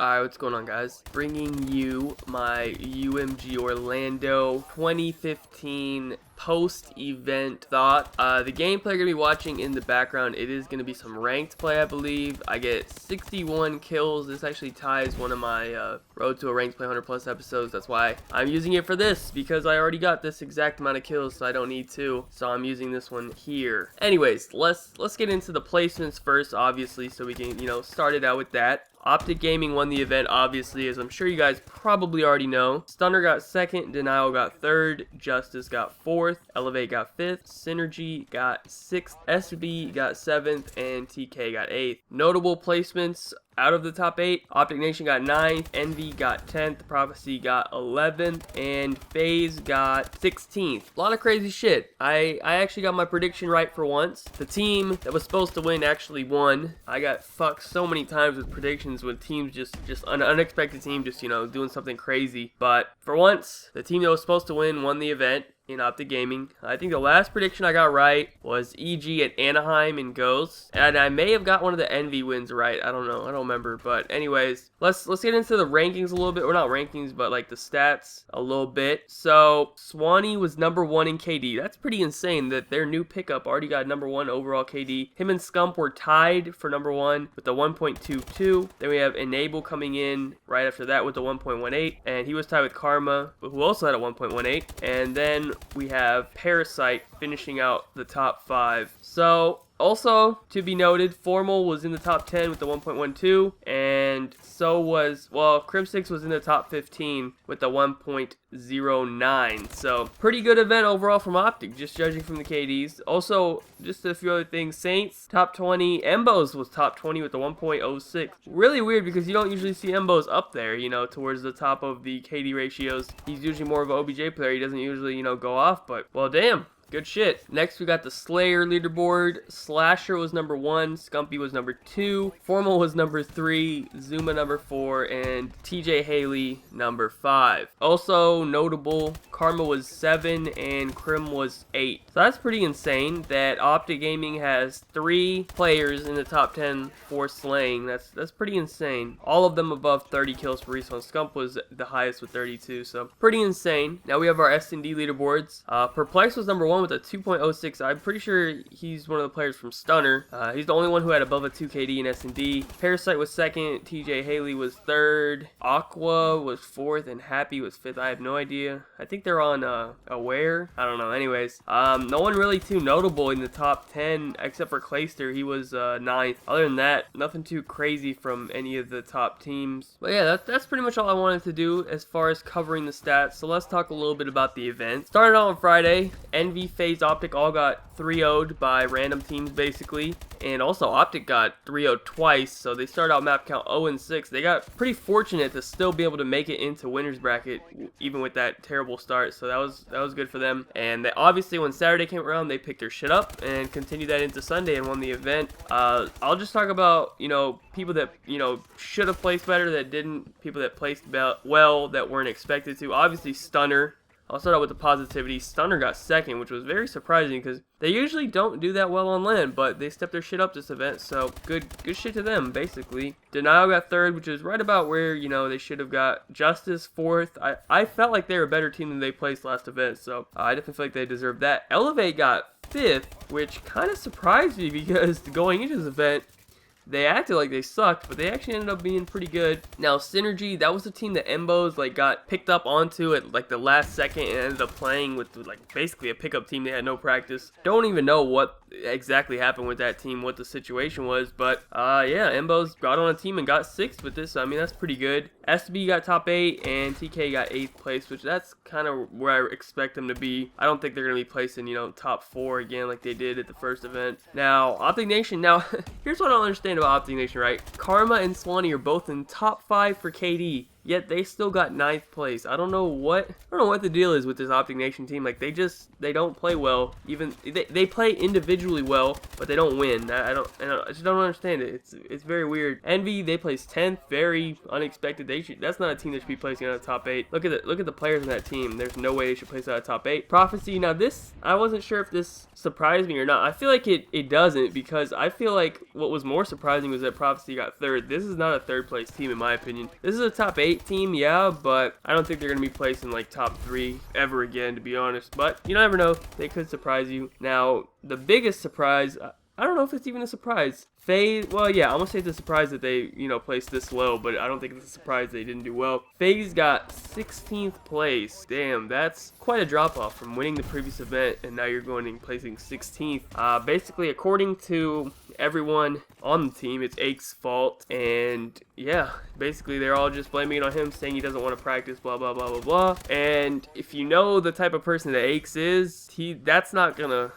Alright, what's going on, guys? Bringing you my UMG Orlando 2015 post-event thought. The gameplay you're going to be watching in the background, it is going to be some ranked play, I believe. I get 61 kills. This actually ties one of my Road to a Ranked Play 100 Plus episodes. That's why I'm using it for this, because I already got this exact amount of kills, so I don't need to. So I'm using this one here. Anyways, let's get into the placements first, obviously, so we can, start it out with that. Optic Gaming won the event, obviously, as I'm sure you guys probably already know. Stunner got second, Denial got third, Justice got fourth, Elevate got fifth, Synergy got sixth, SB got seventh, and TK got eighth. Notable placements out of the top 8, Optic Nation got 9th, Envy got 10th, Prophecy got 11th, and FaZe got 16th. A lot of crazy shit. I actually got my prediction right for once. The team that was supposed to win actually won. I got fucked so many times with predictions with teams just an unexpected team just, doing something crazy. But for once, the team that was supposed to win won the event in Optic Gaming. I think the last prediction I got right was EG at Anaheim and Ghosts, and I may have got one of the Envy wins right. I don't know. I don't remember. But anyways, let's get into the rankings a little bit. Or not rankings, but like the stats a little bit. So Swanee was number 1 in KD. That's pretty insane that their new pickup already got number 1 overall KD. Him and Scump were tied for number 1 with the 1.22. Then we have Enable coming in right after that with the 1.18, and he was tied with Karma, who also had a 1.18. And then we have Parasite finishing out the top 5. So also to be noted, Formal was in the top 10 with the 1.12, and so was, Crimsix was in the top 15 with the 1.09. So pretty good event overall from Optic, just judging from the KDs. Also, just a few other things. Saints top 20, Embos was top 20 with the 1.06. Really weird because you don't usually see Embos up there, towards the top of the KD ratios. He's usually more of an OBJ player. He doesn't usually, go off, but well, damn. Good shit. Next, we got the Slayer leaderboard. Slasher was number 1. Scumpy was number 2. Formal was number 3. Zuma number 4. And TJ Haley number 5. Also notable, Karma was 7 and Crim was 8. So that's pretty insane that Optic Gaming has 3 players in the top 10 for slaying. That's pretty insane. All of them above 30 kills per respawn. Scump was the highest with 32. So pretty insane. Now we have our S&D leaderboards. Perplex was number 1 with a 2.06. I'm pretty sure he's one of the players from Stunner. He's the only one who had above a 2 KD in S&D. Parasite was 2nd. TJ Haley was 3rd. Aqua was 4th, and Happy was 5th. I have no idea. I think they're on Aware. I don't know. Anyways, no one really too notable in the top 10 except for Clayster. He was 9th. Other than that, nothing too crazy from any of the top teams. But yeah, that's pretty much all I wanted to do as far as covering the stats. So let's talk a little bit about the event. Started out on Friday. Envy, FaZe, Optic all got 3-0'd by random teams basically, and also Optic got 3-0'd twice, so they started out map count 0-6. They got pretty fortunate to still be able to make it into winners bracket even with that terrible start, so that was good for them. And they obviously, when Saturday came around, they picked their shit up and continued that into Sunday and won the event. I'll just talk about people that should have placed better, that didn't, people that placed well that weren't expected to. Obviously Stunner. I'll start out with the positivity. Stunner got 2nd, which was very surprising because they usually don't do that well on LAN, but they stepped their shit up this event, so good shit to them, basically. Denial got 3rd, which is right about where, they should have got. Justice 4th. I felt like they were a better team than they placed last event, so I definitely feel like they deserved that. Elevate got 5th, which kind of surprised me because going into this event, they acted like they sucked, but they actually ended up being pretty good. Now, Synergy, that was the team that Embos got picked up onto at the last second and ended up playing with basically a pickup team. They had no practice. Don't even know what exactly happened with that team, what the situation was, but yeah, Embos got on a team and got 6th with this. So, I mean, that's pretty good. SB got top 8 and TK got 8th place, which that's kind of where I expect them to be. I don't think they're going to be placed in, top 4 again like they did at the first event. Now, Optic Nation, here's what I don't understand about Optic Nation, right? Karma and Swanee are both in top 5 for KD. yet they still got 9th place. I don't know what the deal is with this Optic Nation team. Like, they don't play well. Even they play individually well, but they don't win. I just don't understand it. It's very weird. Envy, they place 10th, very unexpected. That's not a team that should be placing out of top 8. Look at the players in that team. There's no way they should place out of top 8. Prophecy, now this, I wasn't sure if this surprised me or not. I feel like it doesn't, because I feel like what was more surprising was that Prophecy got 3rd. This is not a 3rd place team in my opinion. This is a top 8 team, yeah, but I don't think they're going to be placed in like top 3 ever again, to be honest. But you never know. They could surprise you. Now, the biggest surprise, I don't know if it's even a surprise. FaZe, well, yeah, I'm going to say it's a surprise that they, placed this low, but I don't think it's a surprise they didn't do well. FaZe got 16th place. Damn, that's quite a drop-off from winning the previous event, and now you're going and placing 16th. Basically, according to everyone on the team, it's Ake's fault, and yeah, basically they're all just blaming it on him, saying he doesn't want to practice, blah, blah, blah, blah, blah. And if you know the type of person that Ake's is, that's not gonna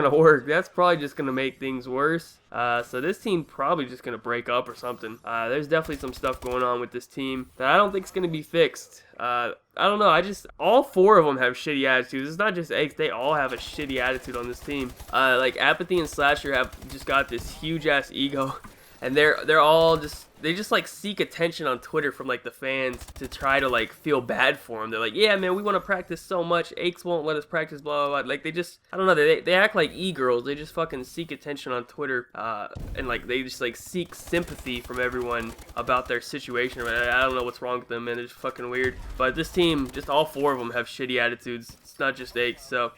work. That's probably just gonna make things worse. So this team probably just going to break up or something. There's definitely some stuff going on with this team that I don't think is going to be fixed. I don't know. All 4 of them have shitty attitudes. It's not just Aches. They all have a shitty attitude on this team. Like Apathy and Slasher have just got this huge ass ego, and they're all they just like seek attention on Twitter from like the fans to try to like feel bad for them. They're like, yeah, man, we want to practice so much. Aches won't let us practice, blah, blah, blah. Like, I don't know, they act like e-girls. They just fucking seek attention on Twitter, and like they just like seek sympathy from everyone about their situation. I don't know what's wrong with them, man. It's fucking weird. But this team, just all 4 of them have shitty attitudes. It's not just Aches. So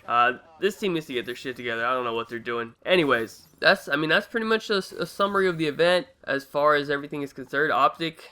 this team needs to get their shit together. I don't know what they're doing. Anyways, that's pretty much a summary of the event as far as everything is concerned. Optic,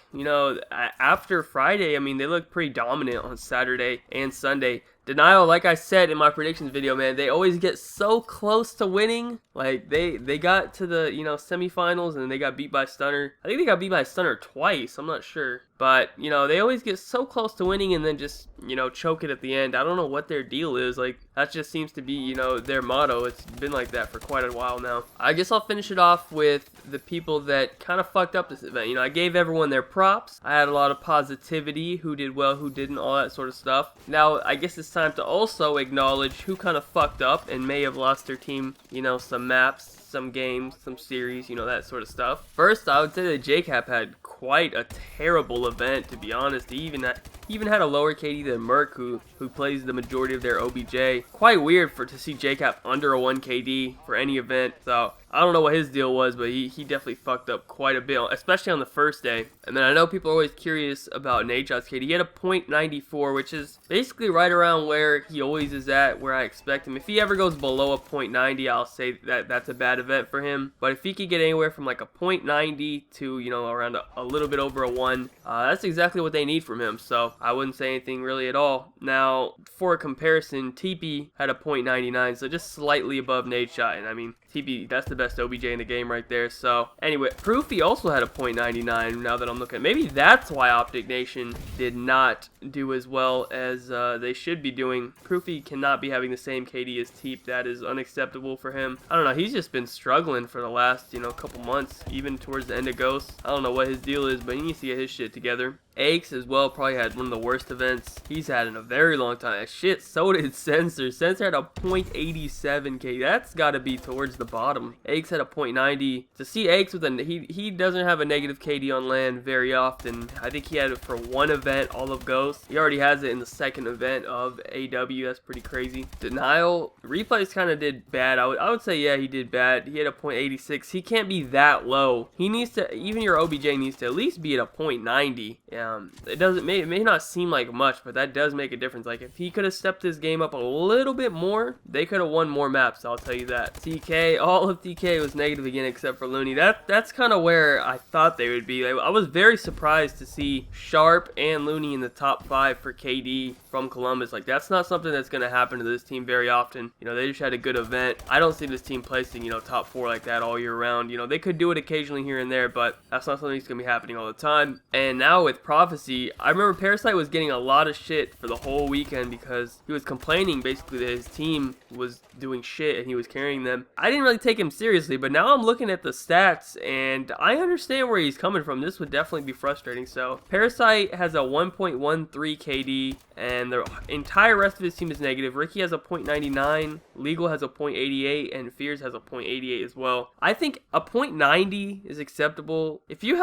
after Friday, they looked pretty dominant on Saturday and Sunday. Denial, like I said in my predictions video, man, they always get so close to winning. Like, they got to the, semifinals, and they got beat by Stunner. I think they got beat by Stunner twice. I'm not sure. But, they always get so close to winning and then just, choke it at the end. I don't know what their deal is. Like, that just seems to be, their motto. It's been like that for quite a while now. I guess I'll finish it off with the people that kind of fucked up this event. I gave everyone their props. I had a lot of positivity, who did well, who didn't, all that sort of stuff. Now, I guess it's time to also acknowledge who kind of fucked up and may have lost their team, some maps, some games, some series, that sort of stuff. First, I would say that JCap had quite a terrible event, to be honest. He even had a lower KD than Merc, who plays the majority of their OBJ. Quite weird to see JCap under a 1 KD for any event. So I don't know what his deal was, but he definitely fucked up quite a bit, especially on the first day. And then I know people are always curious about Nadeshot's KD. He had a .94, which is basically right around where he always is at, where I expect him. If he ever goes below a .90, I'll say that that's a bad event for him. But if he could get anywhere from like a .90 to, around a little bit over a 1, that's exactly what they need from him. So I wouldn't say anything really at all. Now, for a comparison, TP had a .99, so just slightly above Nadeshot. And TP, that's the best OBJ in the game right there. So anyway, Proofy also had a .99. Now that I'm looking, maybe that's why Optic Nation did not do as well as they should be doing. Proofy cannot be having the same KD as Teep. That is unacceptable for him. I don't know. He's just been struggling for the last couple months, even towards the end of Ghost. I don't know what his deal is, but he needs to get his shit together. Aches as well probably had one of the worst events he's had in a very long time. Shit, so did Sensor. Sensor had a .87 K. That's got to be towards the bottom. Aches had a .90. To see Aches with he doesn't have a negative KD on LAN very often. I think he had it for 1 event, all of Ghost. He already has it in the 2nd event of AW. That's pretty crazy. Denial, Replays kind of did bad. I would say, yeah, he did bad. He had a .86. He can't be that low. He needs to, even your OBJ needs to at least be at a .90. Yeah. It may not seem like much, but that does make a difference. Like, if he could have stepped his game up a little bit more, they could have won more maps, I'll tell you that. TK, all of TK was negative again except for Looney. That's kind of where I thought they would be. I was very surprised to see Sharp and Looney in the top 5 for KD from Columbus. Like, that's not something that's going to happen to this team very often. They just had a good event. I don't see this team placing, top 4 like that all year round. They could do it occasionally here and there, but that's not something that's going to be happening all the time. And now with Prophecy, I remember Parasite was getting a lot of shit for the whole weekend because he was complaining basically that his team was doing shit and he was carrying them. I didn't really take him seriously, but now I'm looking at the stats and I understand where he's coming from. This would definitely be frustrating. So Parasite has a 1.13 KD and the entire rest of his team is negative. Ricky has a 0.99, Legal has a 0.88, and Fears has a 0.88 as well. I think a 0.90 is acceptable. If you're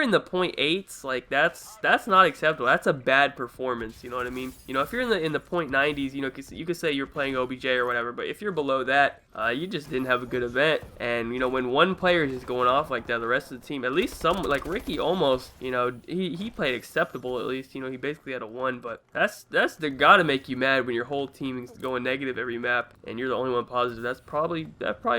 in the 0.8s, like that's not acceptable. That's a bad performance. You know what I mean? You know, if you're in the 0.90s, you know, you could say you're playing OBJ or whatever. But if you're below that, you just didn't have a good event. And you know, when one player is going off like that, the rest of the team, at least some, like Ricky, almost, you know, he played acceptable at least. You know, he basically had a 1, but that's they gotta make you mad when your whole team is going negative every map and you're the only one positive. That's probably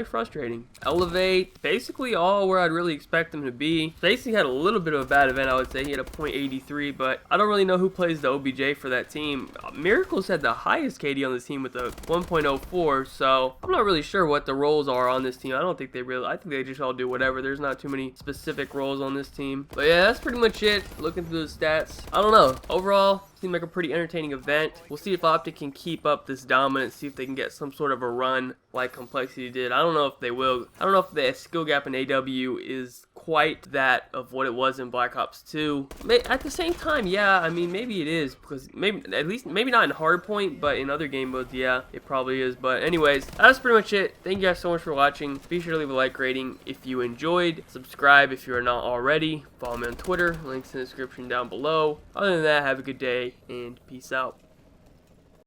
frustrating. Elevate, basically all where I'd really expect him to be. Basically had a little bit of a bad event, I would say. He had a 0.83, but I don't really know who plays the OBJ for that team. Miracles had the highest KD on the team with a 1.04, so I'm not really sure what the roles are on this team. I think they just all do whatever. There's not too many specific roles on this team. But yeah, that's pretty much it. Looking through the stats, I don't know. Overall, seemed like a pretty entertaining event. We'll see if Optic can keep up this dominance, see if they can get some sort of a run like Complexity did. I don't know if they will. I don't know if the skill gap in AW is quite that of what it was in Black Ops 2. At the same time, yeah, I mean, maybe it is, because maybe not in Hardpoint, but in other game modes, yeah, it probably is. But anyways, that's pretty much it. Thank you guys so much for watching. Be sure to leave a like rating if you enjoyed. Subscribe if you are not already. Follow me on Twitter. Links in the description down below. Other than that, have a good day and peace out.